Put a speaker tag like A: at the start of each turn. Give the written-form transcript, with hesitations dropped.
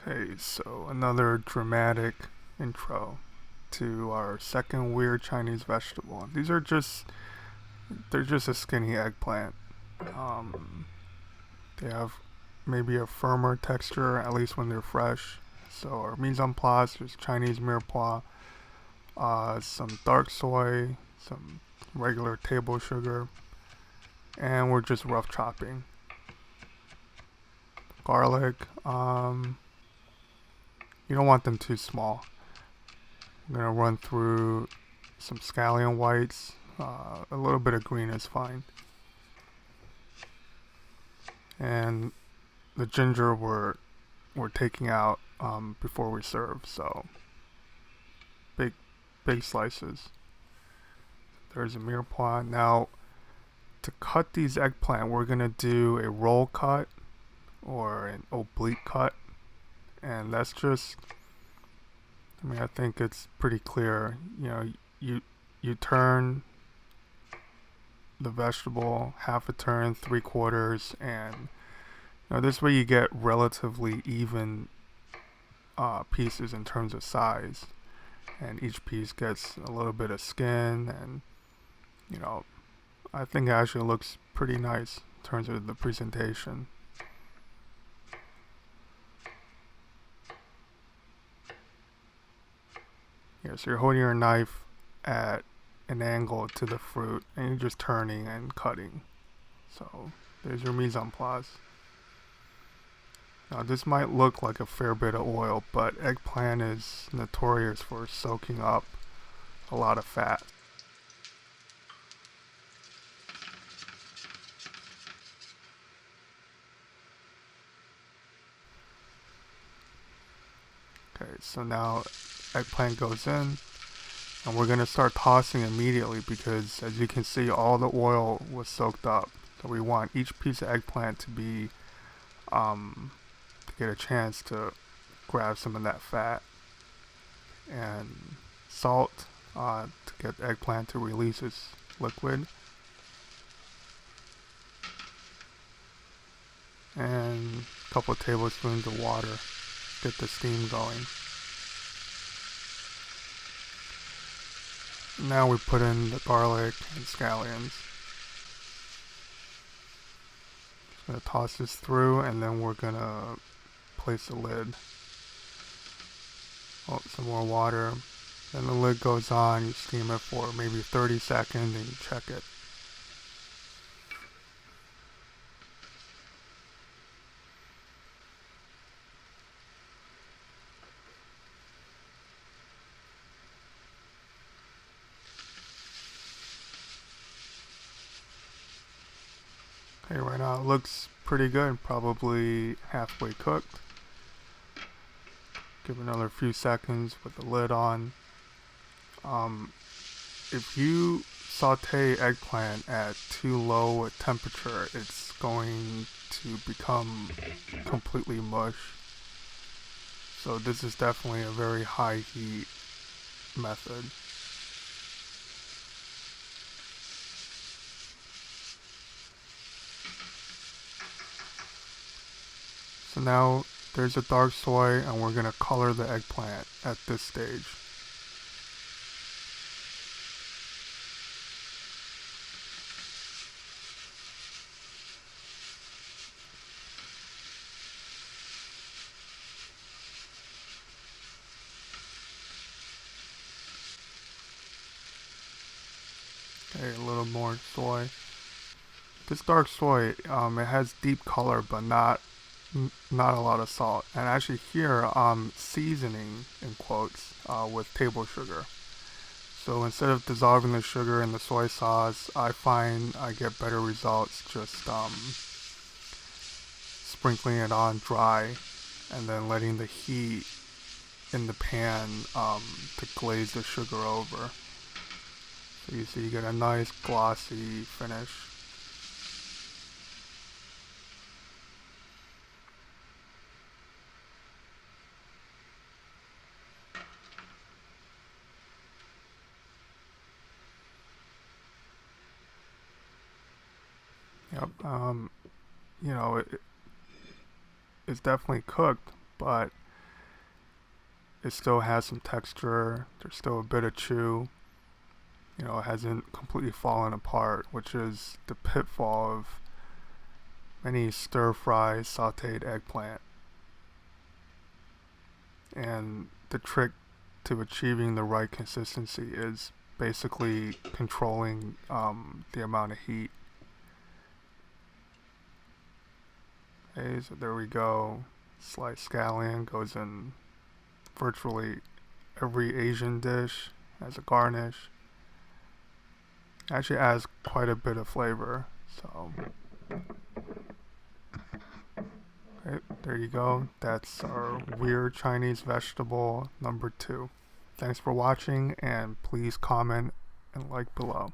A: Okay, so another dramatic intro to our second weird Chinese vegetable. They're just a skinny eggplant. Um, they have maybe a firmer texture, at least when they're fresh. So our mise en place is Chinese mirepoix, some dark soy, some regular table sugar, and we're just rough chopping. Garlic, you don't want them too small. I'm gonna run through some scallion whites. A little bit of green is fine. And the ginger we're taking out before we serve. So big big slices. There's a mirepoix. Now to cut these eggplant, we're gonna do a roll cut or an oblique cut, and that's just. I mean, I think it's pretty clear. You you turn the vegetable half a turn, three quarters, and this way you get relatively even pieces in terms of size, and each piece gets a little bit of skin, and you know, I think it actually looks pretty nice in terms of the presentation. Yeah, so you're holding your knife at an angle to the fruit, and you're just turning and cutting. So there's your mise en place. Now this might look like a fair bit of oil, but eggplant is notorious for soaking up a lot of fat. Okay, so now eggplant goes in, and we're gonna start tossing immediately because, as you can see, all the oil was soaked up. So we want each piece of eggplant to be to get a chance to grab some of that fat, and salt to get the eggplant to release its liquid, and a couple of tablespoons of water, get the steam going. Now we put in the garlic and scallions. Gonna toss this through, and then we're gonna place the lid. Oh, some more water. Then the lid goes on. You steam it for maybe 30 seconds, and you check it. Okay, right now it looks pretty good. Probably halfway cooked. Give another few seconds with the lid on. Um, if you saute eggplant at too low a temperature, it's going to become completely mush. So this is definitely a very high heat method. So now there's a dark soy, and we're gonna color the eggplant at this stage. Okay, a little more soy. This dark soy, it has deep color, but not a lot of salt. And actually here I'm seasoning in quotes with table sugar. So instead of dissolving the sugar in the soy sauce, I find I get better results just sprinkling it on dry, and then letting the heat in the pan to glaze the sugar over. So you see you get a nice glossy finish. Yep. You know, it's definitely cooked, but it still has some texture. There's still a bit of chew. You know, it hasn't completely fallen apart, which is the pitfall of many stir-fry sauteed eggplant. And the trick to achieving the right consistency is basically controlling the amount of heat. Okay, so there we go. Sliced scallion goes in virtually every Asian dish as a garnish. Actually adds quite a bit of flavor. So, okay, there you go. That's our weird Chinese vegetable number 2. Thanks for watching, and please comment and like below.